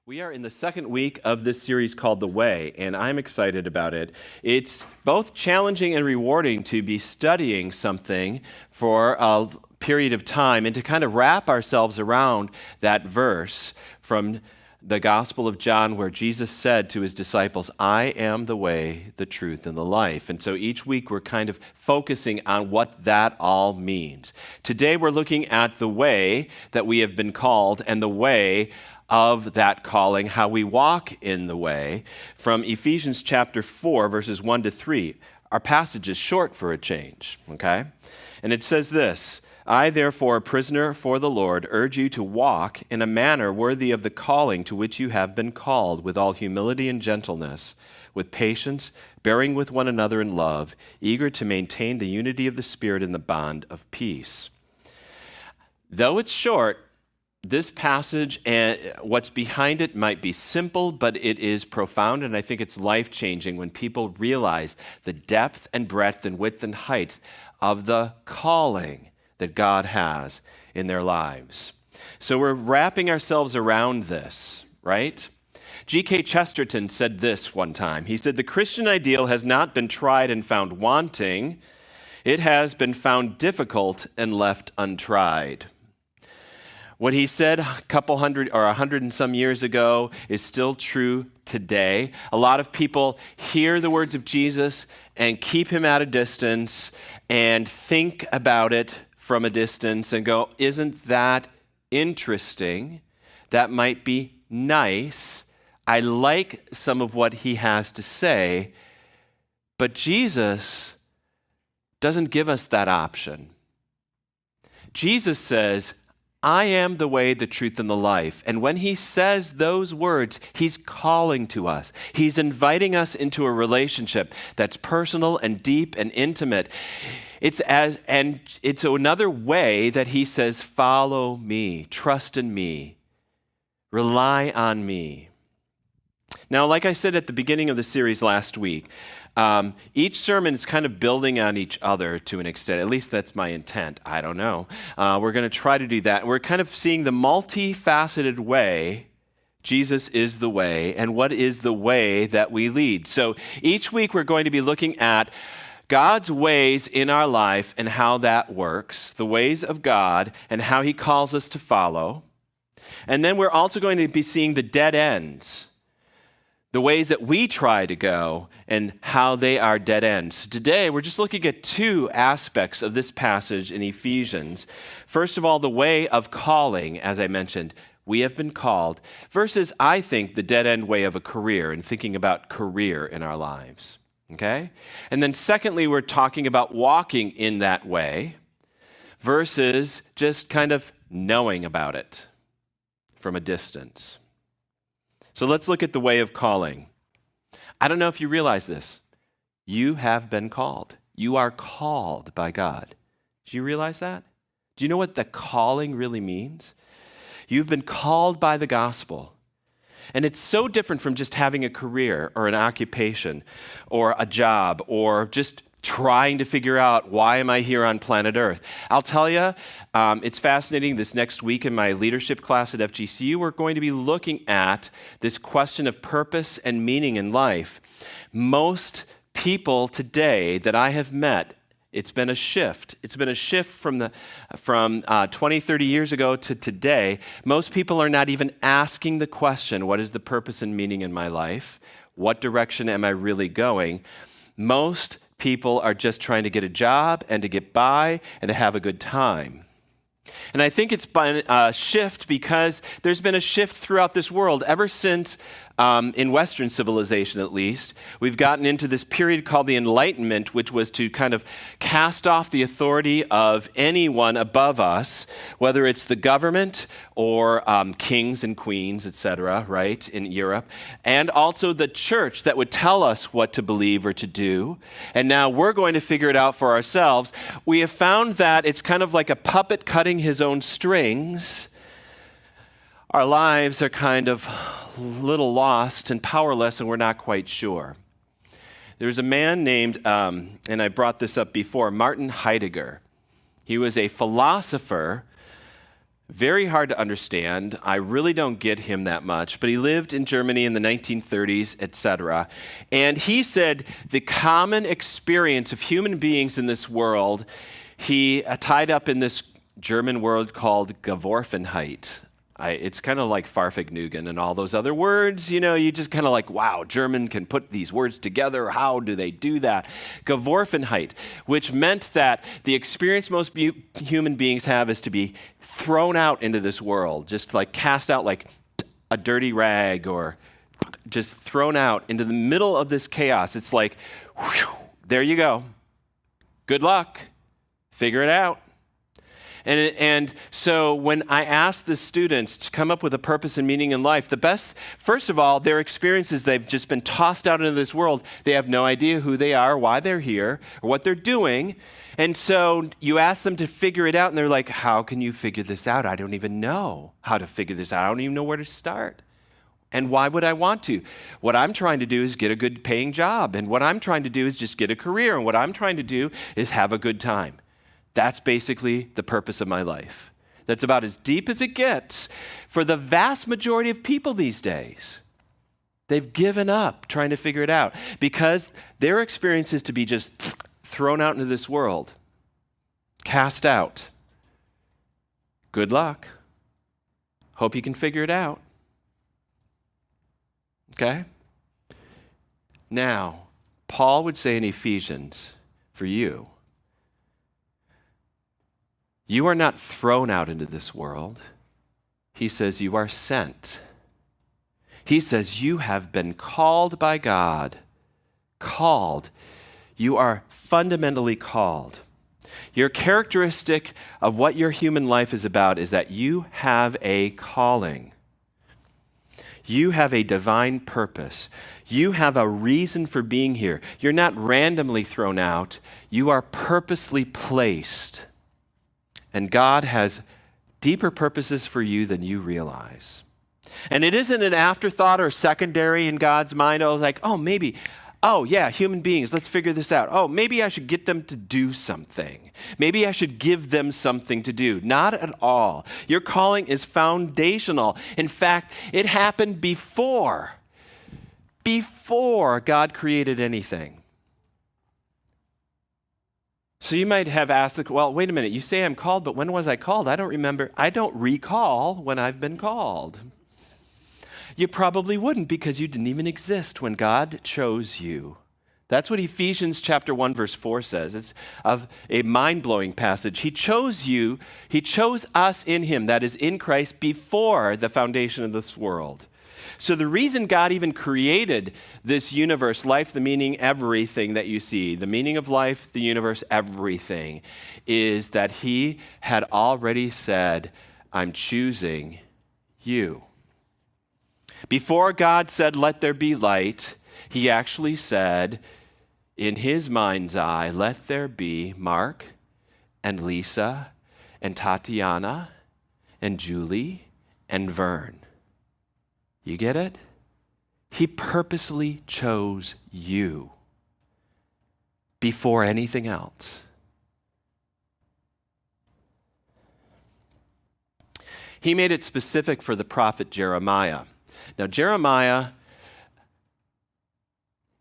We are in the second week of this series called The Way, and I'm excited about it. It's both challenging and rewarding to be studying something for a period of time and to kind of wrap ourselves around that verse from the Gospel of John where Jesus said to his disciples, I am the way, the truth, and the life. And so each week we're kind of focusing on what that all means. Today we're looking at the way that we have been called and the way of that calling, how we walk in the way, from Ephesians chapter 4, verses 1 to 3. Our passage is short for a change, okay? And it says this, I, therefore, a prisoner for the Lord, urge you to walk in a manner worthy of the calling to which you have been called, with all humility and gentleness, with patience, bearing with one another in love, eager to maintain the unity of the Spirit in the bond of peace. Though it's short, this passage and what's behind it might be simple, but it is profound, and I think it's life-changing when people realize the depth and breadth and width and height of the calling that God has in their lives. So we're wrapping ourselves around this, right? G.K. Chesterton said this one time. He said, the Christian ideal has not been tried and found wanting. It has been found difficult and left untried. What he said a couple hundred or 100 and some years ago is still true today. A lot of people hear the words of Jesus and keep him at a distance and think about it from a distance and go, isn't that interesting? That might be nice. I like some of what he has to say, but Jesus doesn't give us that option. Jesus says, I am the way, the truth, and the life. And when he says those words, he's calling to us. He's inviting us into a relationship that's personal and deep and intimate. It's another way that he says, follow me, trust in me, rely on me. Now, like I said at the beginning of the series last week, each sermon is kind of building on each other to an extent. At least that's my intent. I don't know. We're going to try to do that. We're kind of seeing the multifaceted way Jesus is the way, and what is the way that we lead. So each week we're going to be looking at God's ways in our life and how that works, the ways of God and how he calls us to follow. And then we're also going to be seeing the dead ends, the ways that we try to go and how they are dead ends. Today, we're just looking at two aspects of this passage in Ephesians. First of all, the way of calling, as I mentioned, we have been called, versus, I think, the dead end way of a career and thinking about career in our lives. Okay? And then secondly, we're talking about walking in that way versus just kind of knowing about it from a distance. So let's look at the way of calling. I don't know if you realize this. You have been called. You are called by God. Do you realize that? Do you know what the calling really means? You've been called by the gospel. And it's so different from just having a career or an occupation or a job or just trying to figure out, why am I here on planet Earth? I'll tell you, it's fascinating. This next week in my leadership class at FGCU, we're going to be looking at this question of purpose and meaning in life. Most people today that I have met, it's been a shift. It's been a shift from 20, 30 years ago to today. Most people are not even asking the question, what is the purpose and meaning in my life? What direction am I really going? Most people are just trying to get a job and to get by and to have a good time. And I think it's been a shift because there's been a shift throughout this world ever since, in Western civilization at least, we've gotten into this period called the Enlightenment, which was to kind of cast off the authority of anyone above us, whether it's the government or kings and queens, etc., right, in Europe, and also the church that would tell us what to believe or to do. And now we're going to figure it out for ourselves. We have found that it's kind of like a puppet cutting his own strings. Our lives are kind of a little lost and powerless, and we're not quite sure. There's a man named, and I brought this up before, Martin Heidegger. He was a philosopher Very hard to understand. I really don't get him that much, but he lived in Germany in the 1930s, etc. And he said the common experience of human beings in this world, he tied up in this German word called Geworfenheit. It's kind of like Farfignugan and all those other words, you just kind of like, wow, German can put these words together. How do they do that? Geworfenheit, which meant that the experience most human beings have is to be thrown out into this world, just like cast out like a dirty rag or just thrown out into the middle of this chaos. It's like, whew, there you go. Good luck. Figure it out. And so when I ask the students to come up with a purpose and meaning in life, the best, first of all, their experiences, they've just been tossed out into this world. They have no idea who they are, why they're here, or what they're doing. And so you ask them to figure it out, and they're like, how can you figure this out? I don't even know how to figure this out. I don't even know where to start. And why would I want to? What I'm trying to do is get a good paying job. And what I'm trying to do is just get a career. And what I'm trying to do is have a good time. That's basically the purpose of my life. That's about as deep as it gets for the vast majority of people these days. They've given up trying to figure it out because their experience is to be just thrown out into this world, cast out. Good luck. Hope you can figure it out. Okay? Now, Paul would say in Ephesians, for you, you are not thrown out into this world. He says you are sent. He says you have been called by God. Called. You are fundamentally called. Your characteristic of what your human life is about is that you have a calling. You have a divine purpose. You have a reason for being here. You're not randomly thrown out. You are purposely placed. And God has deeper purposes for you than you realize. And it isn't an afterthought or secondary in God's mind. Maybe, human beings, let's figure this out. Oh, maybe I should get them to do something. Maybe I should give them something to do. Not at all. Your calling is foundational. In fact, it happened before God created anything. So you might have asked, well, wait a minute, you say I'm called, but when was I called? I don't remember. I don't recall when I've been called. You probably wouldn't because you didn't even exist when God chose you. That's what Ephesians chapter 1, verse 4 says. It's of a mind-blowing passage. He chose you, he chose us in him, that is in Christ, before the foundation of this world. So the reason God even created this universe, life, the meaning, everything that you see, the meaning of life, the universe, everything, is that he had already said, I'm choosing you. Before God said, let there be light, he actually said, in his mind's eye, let there be Mark and Lisa and Tatiana and Julie and Vern. You get it? He purposely chose you before anything else. He made it specific for the prophet Jeremiah. Now, Jeremiah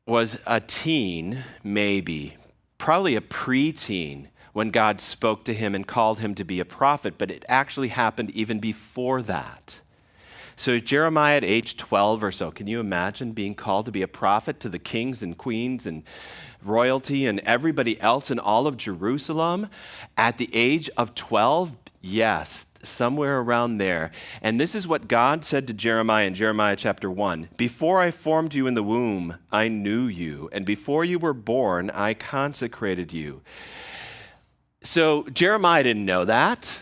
was a teen, maybe, probably a preteen, when God spoke to him and called him to be a prophet, but it actually happened even before that. So Jeremiah at age 12 or so, can you imagine being called to be a prophet to the kings and queens and royalty and everybody else in all of Jerusalem at the age of 12? Yes, somewhere around there. And this is what God said to Jeremiah in Jeremiah chapter 1. Before I formed you in the womb, I knew you, and before you were born, I consecrated you. So Jeremiah didn't know that.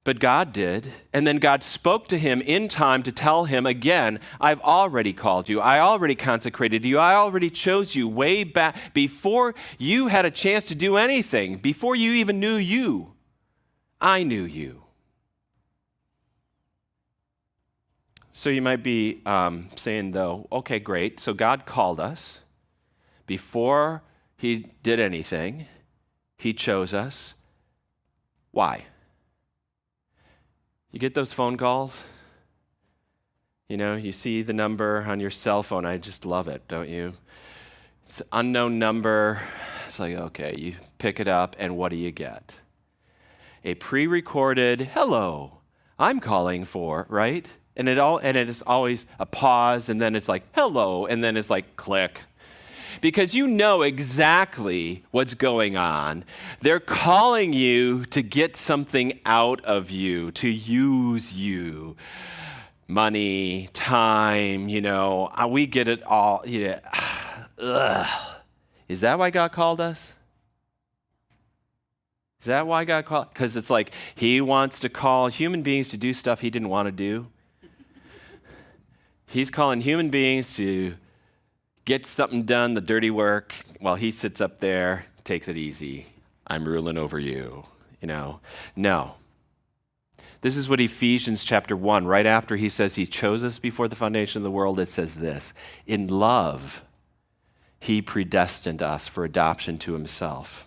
But God did, and then God spoke to him in time to tell him again, I've already called you, I already consecrated you, I already chose you way back before you had a chance to do anything, before you even knew you, I knew you. So you might be saying though, okay, great, so God called us. Before he did anything, he chose us. Why? You get those phone calls? You know, you see the number on your cell phone. I just love it, don't you? It's an unknown number. It's like, okay, you pick it up, and what do you get? A pre-recorded, hello, I'm calling for, right? And it is always a pause, and then it's like, hello, and then it's like, click. Because you know exactly what's going on. They're calling you to get something out of you, to use you. Money, time, we get it all. Ugh. Is that why God called us? Is that why God called? Because it's like he wants to call human beings to do stuff he didn't want to do. He's calling human beings to get something done, the dirty work, while he sits up there, takes it easy. I'm ruling over you, No. This is what Ephesians chapter 1, right after he says he chose us before the foundation of the world, it says this, in love, he predestined us for adoption to himself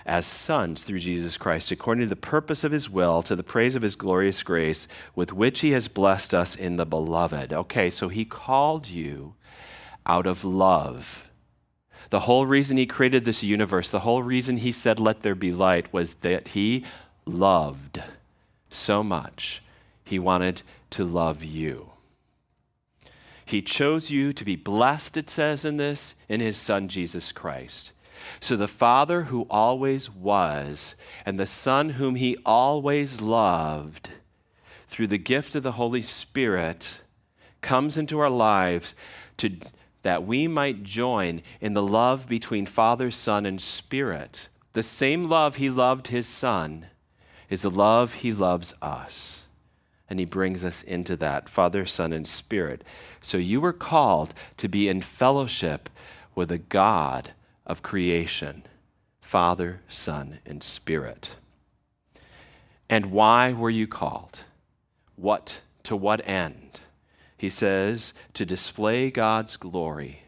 as sons through Jesus Christ, according to the purpose of his will, to the praise of his glorious grace, with which he has blessed us in the beloved. Okay, so he called you out of love. The whole reason he created this universe, the whole reason he said, let there be light, was that he loved so much. He wanted to love you. He chose you to be blessed, it says in his Son, Jesus Christ. So the Father who always was, and the Son whom he always loved, through the gift of the Holy Spirit, comes into our lives that we might join in the love between Father, Son, and Spirit. The same love he loved his Son is the love he loves us. And he brings us into that, Father, Son, and Spirit. So you were called to be in fellowship with the God of creation, Father, Son, and Spirit. And why were you called? To what end? He says, to display God's glory,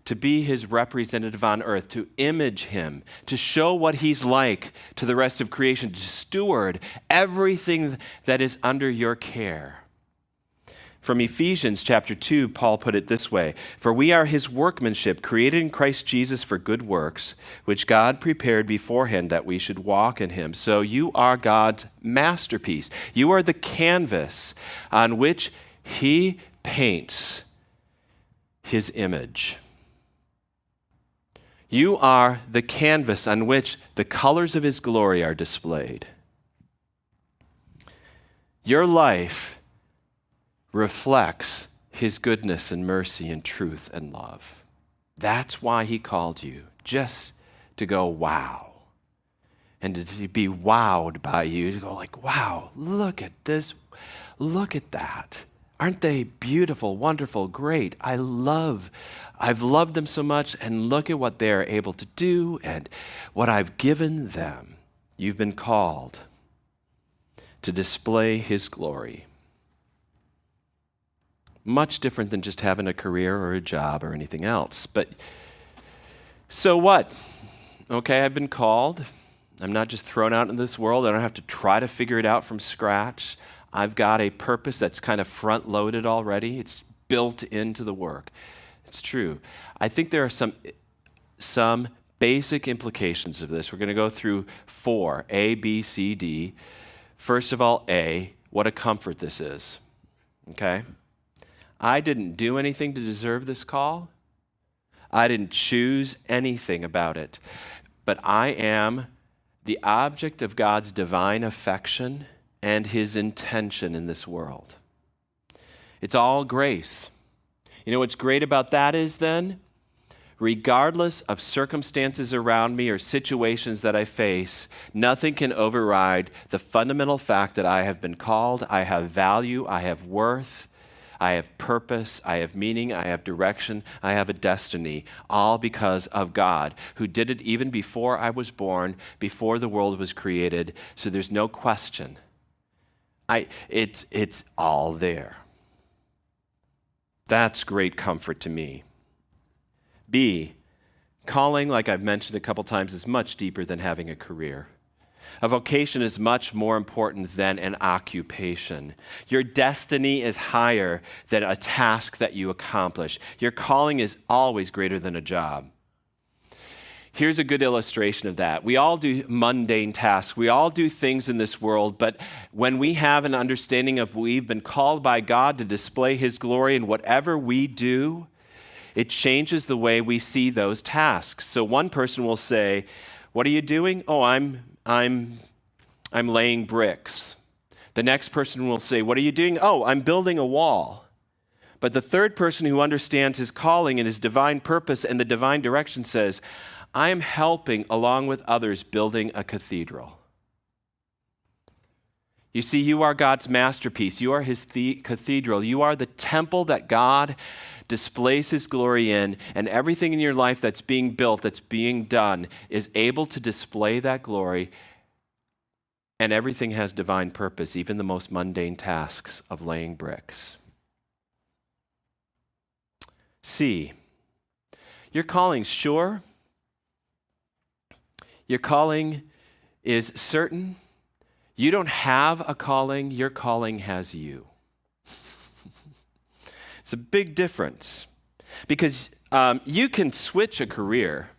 to be his representative on earth, to image him, to show what he's like to the rest of creation, to steward everything that is under your care. From Ephesians chapter 2, Paul put it this way, for we are his workmanship, created in Christ Jesus for good works, which God prepared beforehand that we should walk in him. So you are God's masterpiece. You are the canvas on which he paints his image. You are the canvas on which the colors of his glory are displayed. Your life reflects his goodness and mercy and truth and love. That's why he called you, just to go, wow. And to be wowed by you, to go like, wow, look at this, look at that. Aren't they beautiful, wonderful, great? I've loved them so much, and look at what they're able to do and what I've given them. You've been called to display his glory. Much different than just having a career or a job or anything else. But so what? Okay, I've been called. I'm not just thrown out into this world. I don't have to try to figure it out from scratch. I've got a purpose that's kind of front-loaded already. It's built into the work. It's true. I think there are some basic implications of this. We're going to go through 4, A, B, C, D. First of all, A, what a comfort this is. Okay? I didn't do anything to deserve this call. I didn't choose anything about it. But I am the object of God's divine affection and his intention in this world. It's all grace. You know what's great about that is then? Regardless of circumstances around me or situations that I face, nothing can override the fundamental fact that I have been called, I have value, I have worth, I have purpose, I have meaning, I have direction, I have a destiny, all because of God, who did it even before I was born, before the world was created, so there's no question. It's all there. That's great comfort to me. B, calling, like I've mentioned a couple times, is much deeper than having a career. A vocation is much more important than an occupation. Your destiny is higher than a task that you accomplish. Your calling is always greater than a job. Here's a good illustration of that. We all do mundane tasks. We all do things in this world, but when we have an understanding of we've been called by God to display His glory in whatever we do, it changes the way we see those tasks. So one person will say, "What are you doing?" "Oh, I'm laying bricks." The next person will say, "What are you doing?" "Oh, I'm building a wall." But the third person who understands his calling and his divine purpose and the divine direction says, "I am helping along with others building a cathedral." You see, you are God's masterpiece. You are His cathedral. You are the temple that God displays His glory in, and everything in your life that's being built, that's being done, is able to display that glory, and everything has divine purpose, even the most mundane tasks of laying bricks. C, your calling's sure. Your calling is certain. You don't have a calling, your calling has you. It's a big difference because you can switch a career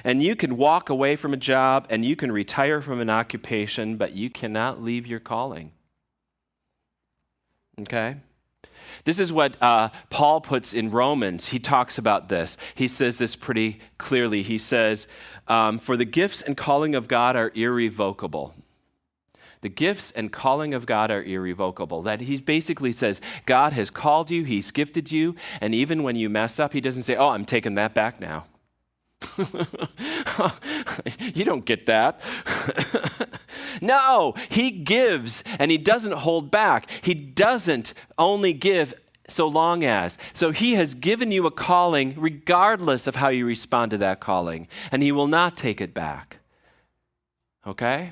and you can walk away from a job and you can retire from an occupation, but you cannot leave your calling. Okay? This is what Paul puts in Romans. He talks about this. He says this pretty clearly. He says, for the gifts and calling of God are irrevocable. The gifts and calling of God are irrevocable. That he basically says, God has called you, He's gifted you, and even when you mess up, He doesn't say, "Oh, I'm taking that back now." You don't get that. No, He gives and He doesn't hold back. He doesn't only give so long as. So He has given you a calling regardless of how you respond to that calling, and He will not take it back. Okay?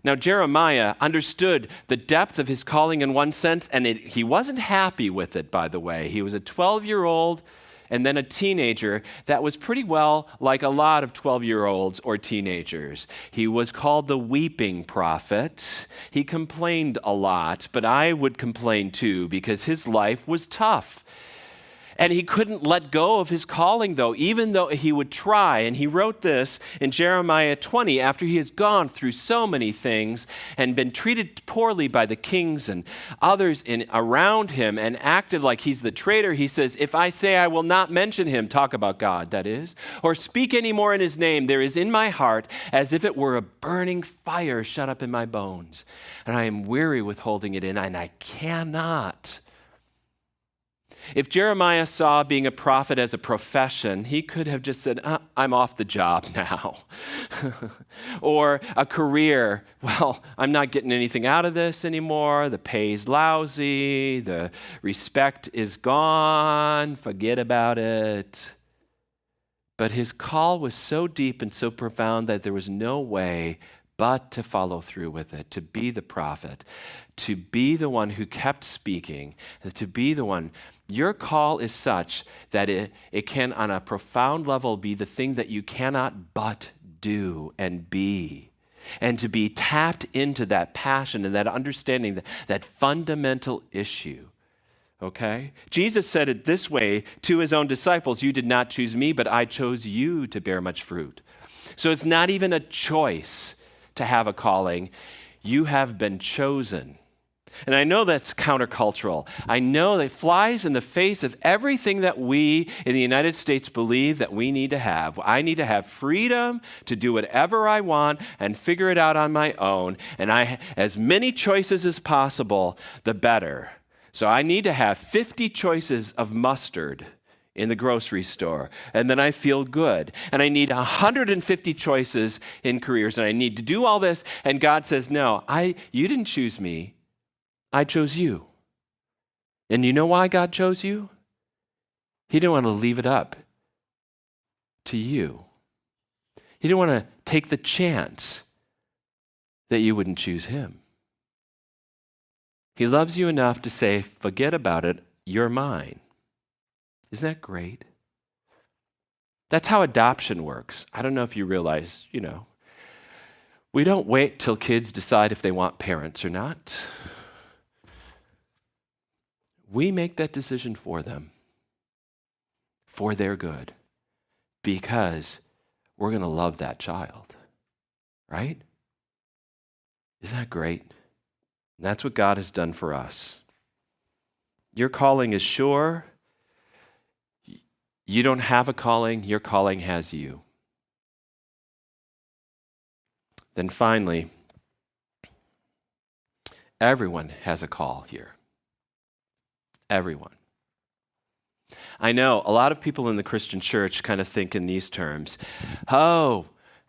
Now, Jeremiah understood the depth of his calling in one sense, and he wasn't happy with it, by the way. He was a 12-year-old and then a teenager that was pretty well like a lot of 12-year-olds or teenagers. He was called the weeping prophet. He complained a lot, but I would complain too because his life was tough. And he couldn't let go of his calling, though, even though he would try. And he wrote this in Jeremiah 20 after he has gone through so many things and been treated poorly by the kings and others around him and acted like he's the traitor. He says, "If I say I will not mention him," talk about God, that is, "or speak any more in his name, there is in my heart as if it were a burning fire shut up in my bones. And I am weary with holding it in, and I cannot." If Jeremiah saw being a prophet as a profession, he could have just said, "I'm off the job now." Or a career, "Well, I'm not getting anything out of this anymore. The pay's lousy. The respect is gone. Forget about it." But his call was so deep and so profound that there was no way but to follow through with it, to be the prophet, to be the one who kept speaking, to be the one. Your call is such that it can, on a profound level, be the thing that you cannot but do and be. And to be tapped into that passion and that understanding, that fundamental issue. Okay? Jesus said it this way to His own disciples, "You did not choose me, but I chose you to bear much fruit." So it's not even a choice to have a calling. You have been chosen. And I know that's countercultural. I know that flies in the face of everything that we in the United States believe that we need to have. I need to have freedom to do whatever I want and figure it out on my own. And as many choices as possible, the better. So I need to have 50 choices of mustard in the grocery store, and then I feel good. And I need 150 choices in careers, and I need to do all this. And God says, "No, you didn't choose me. I chose you." And you know why God chose you? He didn't want to leave it up to you. He didn't want to take the chance that you wouldn't choose Him. He loves you enough to say, "Forget about it, you're mine." Isn't that great? That's how adoption works. I don't know if you realize, We don't wait till kids decide if they want parents or not. We make that decision for them, for their good, because we're going to love that child, right? Isn't that great? That's what God has done for us. Your calling is sure. You don't have a calling, your calling has you. Then finally, everyone has a call here. Everyone. I know a lot of people in the Christian church kind of think in these terms. Oh,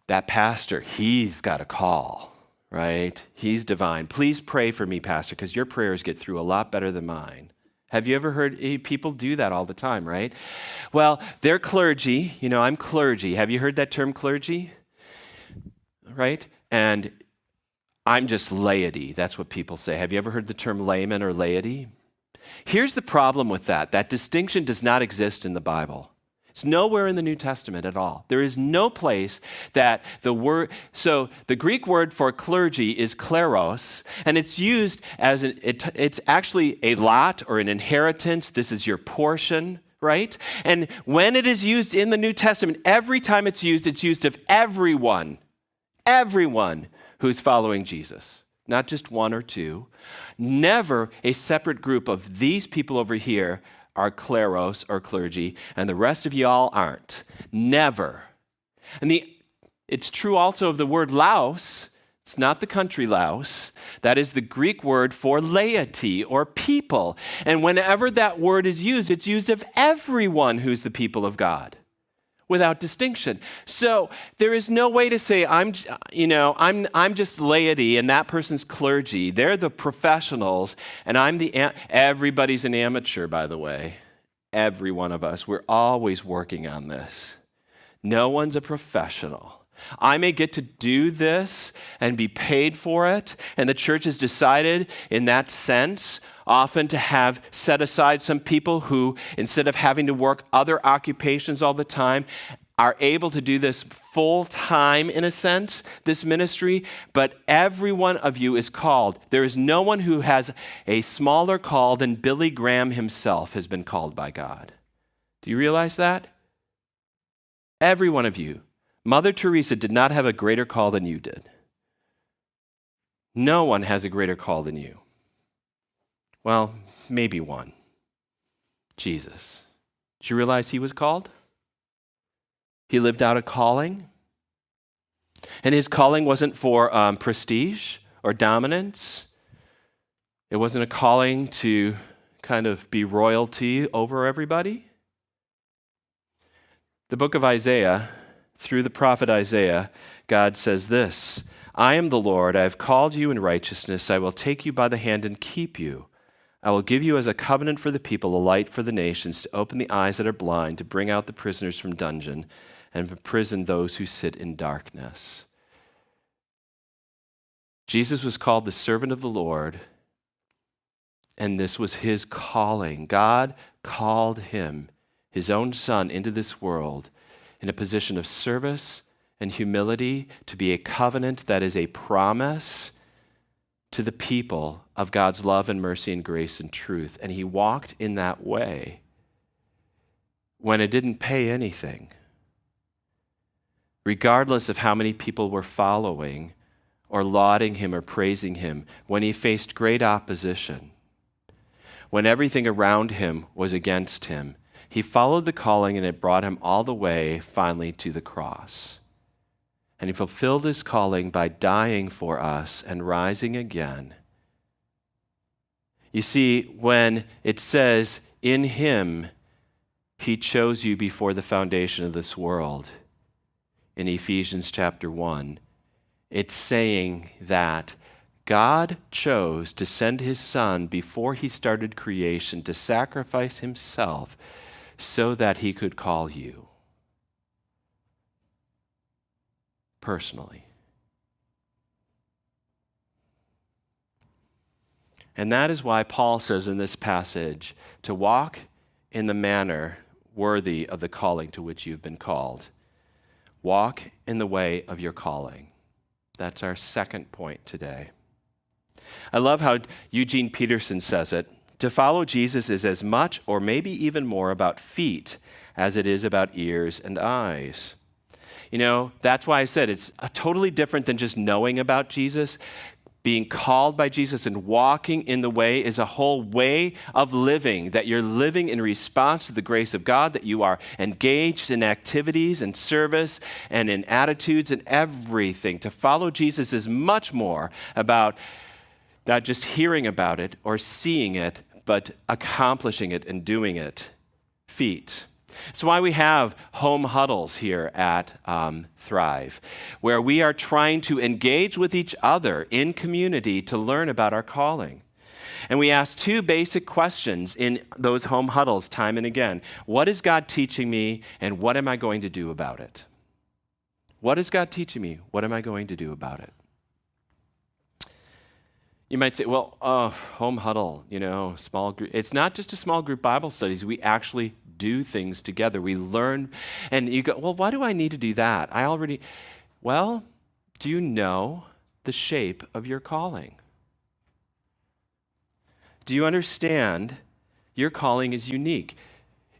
that pastor, he's got a call, right? He's divine. Please pray for me, pastor, because your prayers get through a lot better than mine. Have you ever heard people do that all the time, right? Well, they're clergy. You know, I'm clergy. Have you heard that term clergy? Right? And I'm just laity. That's what people say. Have you ever heard the term layman or laity? Here's the problem with that. That distinction does not exist in the Bible. It's nowhere in the New Testament at all. There is no place that so the Greek word for clergy is kleros, and it's used as it's actually a lot or an inheritance. This is your portion, right? And when it is used in the New Testament, every time it's used of everyone who's following Jesus. Not just one or two. Never a separate group of these people over here are kleros or clergy, and the rest of y'all aren't. Never. And it's true also of the word Laos. It's not the country Laos. That is the Greek word for laity or people. And whenever that word is used, it's used of everyone who's the people of God, without distinction. So there is no way to say I'm just laity and that person's clergy. They're the professionals and everybody's an amateur, by the way. Every one of us. We're always working on this. No one's a professional. I may get to do this and be paid for it, and the church has decided in that sense often to have set aside some people who, instead of having to work other occupations all the time, are able to do this full time in a sense, this ministry, but every one of you is called. There is no one who has a smaller call than Billy Graham himself has been called by God. Do you realize that? Every one of you. Mother Teresa did not have a greater call than you did. No one has a greater call than you. Well, maybe one. Jesus. Did you realize he was called? He lived out a calling. And his calling wasn't for prestige or dominance. It wasn't a calling to kind of be royalty over everybody. The book of Isaiah, through the prophet Isaiah, God says this, I am the Lord, I have called you in righteousness, I will take you by the hand and keep you. I will give you as a covenant for the people, a light for the nations, to open the eyes that are blind, to bring out the prisoners from dungeon, and from prison those who sit in darkness. Jesus was called the servant of the Lord, and this was his calling. God called him, his own son, into this world in a position of service and humility, to be a covenant that is a promise to the people of God's love and mercy and grace and truth. And he walked in that way when it didn't pay anything. Regardless of how many people were following or lauding him or praising him, when he faced great opposition, when everything around him was against him, he followed the calling and it brought him all the way finally to the cross. And he fulfilled his calling by dying for us and rising again. You see, when it says, in him, he chose you before the foundation of this world, in Ephesians chapter 1, it's saying that God chose to send his son before he started creation to sacrifice himself so that he could call you personally. And that is why Paul says in this passage to walk in the manner worthy of the calling to which you've been called. Walk in the way of your calling. That's our second point today. I love how Eugene Peterson says it. To follow Jesus is as much or maybe even more about feet as it is about ears and eyes. You know, that's why I said it's totally different than just knowing about Jesus. Being called by Jesus and walking in the way is a whole way of living, that you're living in response to the grace of God, that you are engaged in activities and service and in attitudes and everything. To follow Jesus is much more about not just hearing about it or seeing it, but accomplishing it and doing it. Feet. It's why we have home huddles here at Thrive, where we are trying to engage with each other in community to learn about our calling. And we ask two basic questions in those home huddles time and again. What is God teaching me, and what am I going to do about it? What is God teaching me? What am I going to do about it? You might say, well, home huddle, small group. It's not just a small group Bible studies. We actually do things together. We learn, and you go, well, why do I need to do that? Well, do you know the shape of your calling? Do you understand your calling is unique?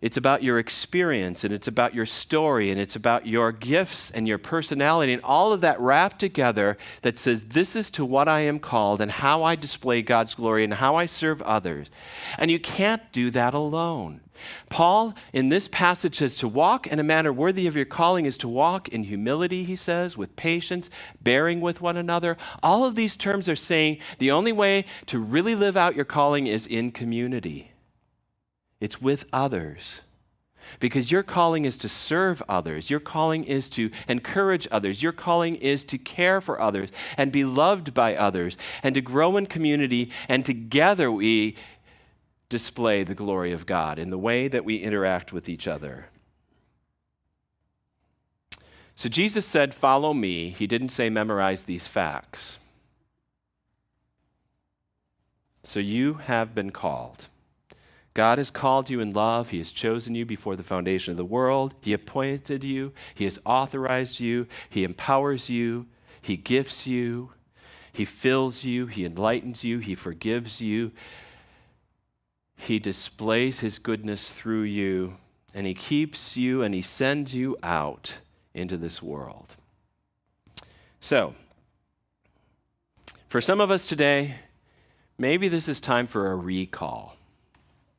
It's about your experience, and it's about your story, and it's about your gifts and your personality, and all of that wrapped together that says, this is to what I am called and how I display God's glory and how I serve others. And you can't do that alone. Paul, in this passage, says to walk in a manner worthy of your calling is to walk in humility, he says, with patience, bearing with one another. All of these terms are saying the only way to really live out your calling is in community. It's with others. Because your calling is to serve others. Your calling is to encourage others. Your calling is to care for others and be loved by others and to grow in community. And together we display the glory of God in the way that we interact with each other. So Jesus said, follow me. He didn't say memorize these facts. So you have been called. God has called you in love. He has chosen you before the foundation of the world. He appointed you. He has authorized you. He empowers you. He gifts you. He fills you. He enlightens you. He forgives you. He displays his goodness through you, and he keeps you, and he sends you out into this world. So, for some of us today, maybe this is time for a recall.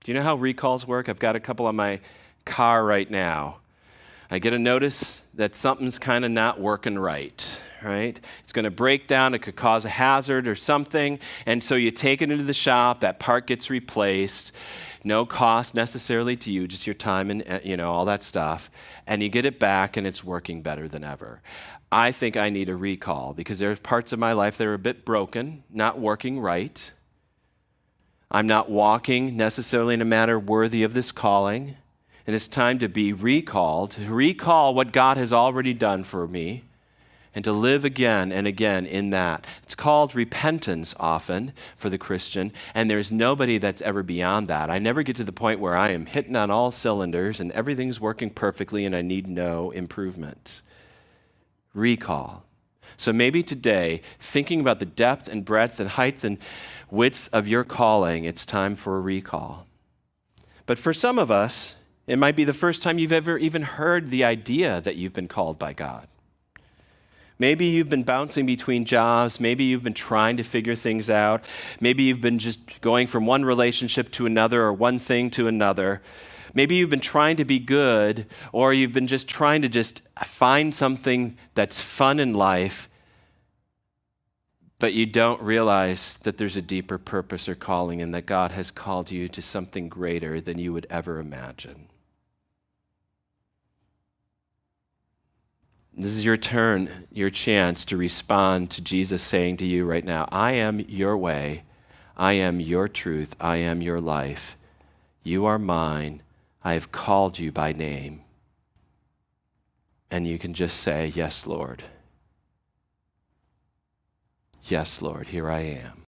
Do you know how recalls work? I've got a couple on my car right now. I get a notice that something's kind of not working right? It's going to break down. It could cause a hazard or something. And so you take it into the shop. That part gets replaced. No cost necessarily to you, just your time and all that stuff. And you get it back, and it's working better than ever. I think I need a recall because there are parts of my life that are a bit broken, not working right. I'm not walking necessarily in a manner worthy of this calling. And it's time to be recalled, to recall what God has already done for me, and to live again and again in that. It's called repentance often for the Christian, and there's nobody that's ever beyond that. I never get to the point where I am hitting on all cylinders and everything's working perfectly and I need no improvement. Recall. So maybe today, thinking about the depth and breadth and height and width of your calling, it's time for a recall. But for some of us, it might be the first time you've ever even heard the idea that you've been called by God. Maybe you've been bouncing between jobs. Maybe you've been trying to figure things out. Maybe you've been just going from one relationship to another or one thing to another. Maybe you've been trying to be good, or you've been just trying to just find something that's fun in life, but you don't realize that there's a deeper purpose or calling and that God has called you to something greater than you would ever imagine. This is your turn, your chance to respond to Jesus saying to you right now, I am your way, I am your truth, I am your life. You are mine, I have called you by name. And you can just say, yes, Lord. Yes, Lord, here I am.